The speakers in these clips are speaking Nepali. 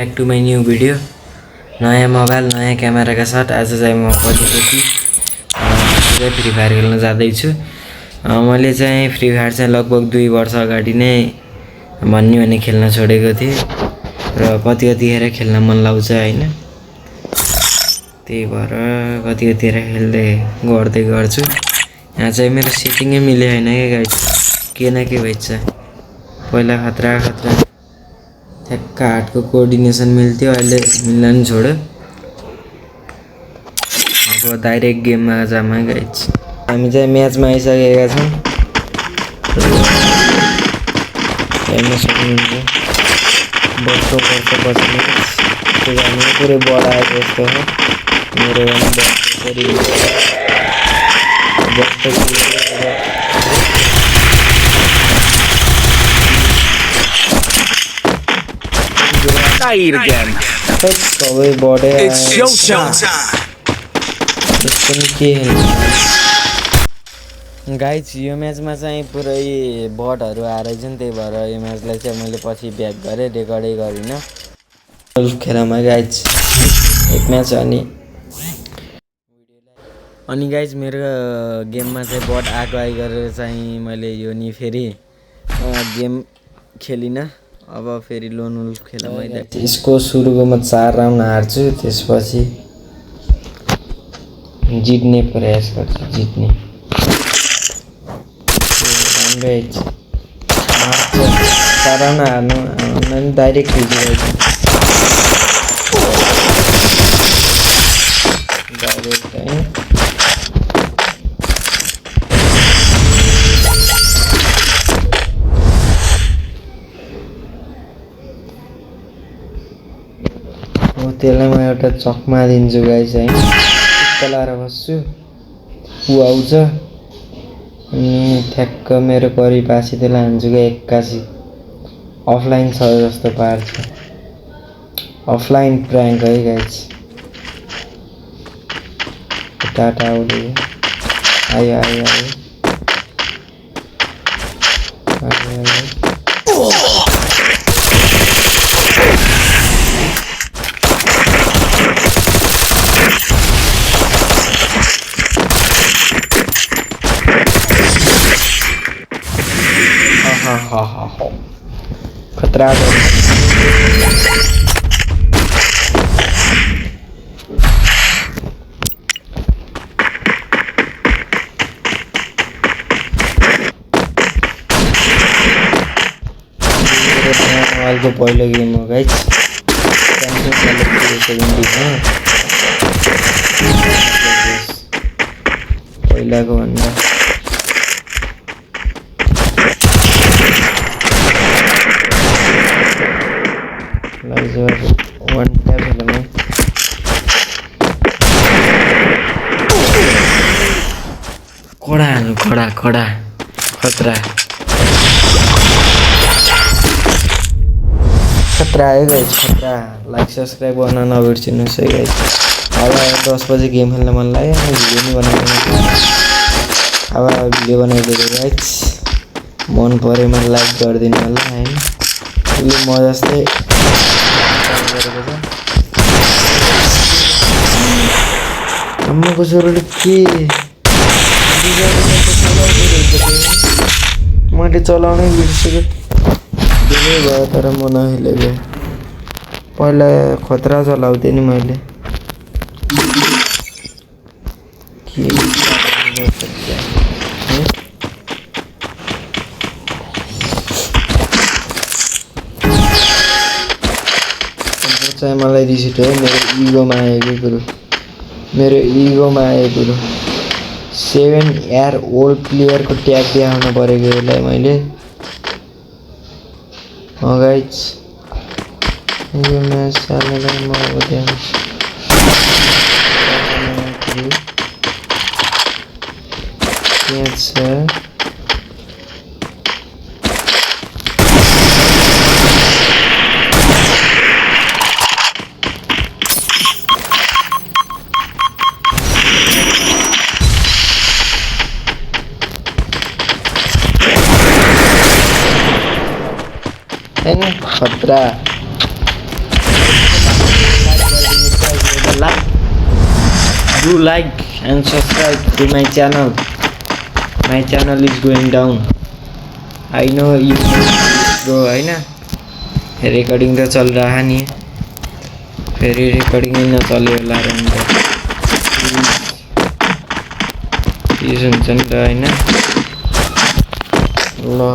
Back to my new video. नयाँ मोबाइल नयाँ क्यामेराका साथ आज चाहिँ म पछिपछि फ्री फायर खेल्न जाँदैछु। मैले चाहिँ फ्री फायर चाहिँ लगभग 2 वर्ष अगाडि नै भन्ने भने खेल्न छोडेको थिएँ र कतिखेर खेल्न मन लाउँछ हैन, त्यही भएर कतिखेर खेल्दै गर्छु। यहाँ चाहिँ मेरो सेटिङै मिले हैन के गाइस, के न के भइछ। पहिला खतरा ठ्याक्क हातको कोअर्डिनेसन मिल्थ्यो, अहिले मिल्न नि छोड्यो। अब डाइरेक्ट गेममा जाम है गाइस। हामी चाहिँ म्याचमा आइसकेका छौँ। हेर्न सक्नुहुन्छ वर्ष बस्ने हामी पुरै बढाएको जस्तो हो। मेरो सबै बढे गाइस। यो म्याचमा चाहिँ पुरै बटहरू आएर चाहिँ, त्यही भएर यो म्याचलाई चाहिँ मैले पछि ब्याक गरेँ, रेकर्डै गरिनँ। खेलामा गाइस एक म्याच अनि गाइस मेरो गेममा चाहिँ बट आएको गरेर चाहिँ मैले यो नि फेरि गेम खेलिनँ। अब फेरि लोन वुल्फ खेला मैले। यसको सुरुको म 4 राउन्ड हार्छु, त्यसपछि जित्ने प्रयास गर्छु, जित्ने। राउन्ड हार्नु डाइरेक्ट खेलिरहेको डाइरेक्ट है। त्यसलाई म एउटा चकमा दिन्छु गाइस है। लाएर बस्छु, ऊ आउँछ अनि ठ्याक्क मेरो करिब आसी त्यसलाई हान्छु क्या 81। अफलाइन छ जस्तो पार्छ, अफलाइन प्र्याङ्क है गाइस। टाटा आयो खतरा मोबाइलको पहिलो गेम हो गाइस। पहिलाको भन्दा one tap है। खड़ा खतरा है गाइस, खतरा। लाइक सब्सक्राइब गर्न नबिर्सिनुहोस् है गाइस। अब 10 बजे गेम खेल्न मन लाग्यो, भिडियो नि बनाइदिनु। अब भिडियो बनाइदिएको गाइस, मन परेमा लाइक गरिदिनु होला हैन। अहिले म जस्तै अम्माको छोरोले के मैले चलाउनै बिर्सेको धेरै भयो, तर म नखेलेको। पहिला खतरा चलाउँथेँ नि मैले। चाहिँ मलाई रिस उठ्यो मेरो इगोमा आएको कुरो। 7 year old प्लेयरको ट्याग देखाउनु परेको यसलाई मैले। गाइस यो म्याच चालेर म अब देखाउँछु। यहाँ छ खतरा। Do like and subscribe to my channel. My channel is going down. I know you go हैन रेकर्डिङ त चलिरह नि फेरि रेकर्डिङ नै नचल्यो होला र प्लिज हुन्छ नि त हैन ल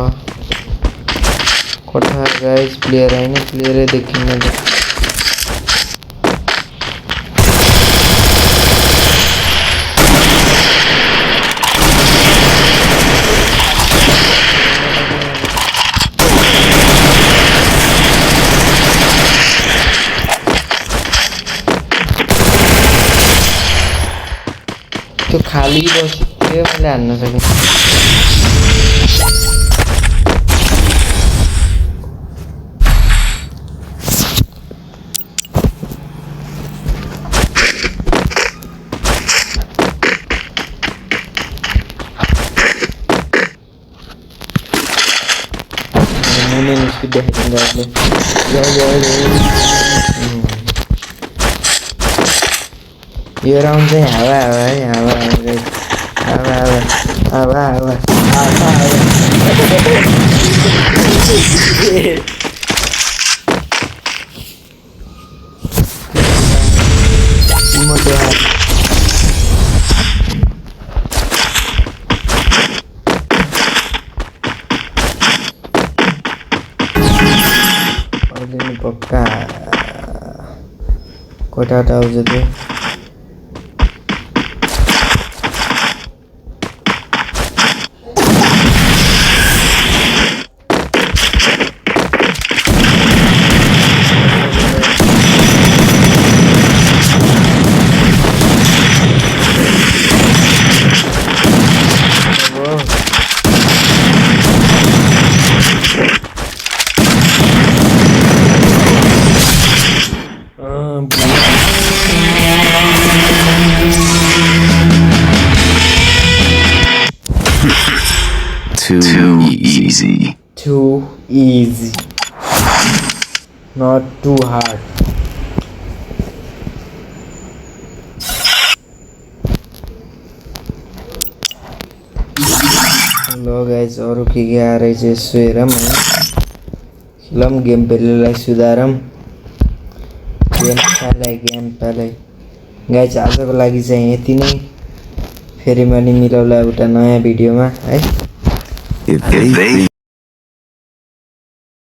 कोठा गाइस प्लेयर हैन प्लेयरै देखिन्न त त्यो खाली बस्यो मैले हान्न सकेँ मुने निस्किँदै यो राउन्ड चाहिँ हावा है हावा पक्का कोठा आउँछ त्यो Too easy. Too easy. Not too hard. Hello guys, अरू के आ रही है यसो हेरौँ फिल्म गेम प्लेलाई सुधारौँ गेम प्ले गाइज आजको लागि चाहिँ यति नै फेरि मैले मिलाउला एउटा नयाँ भिडियोमा है If they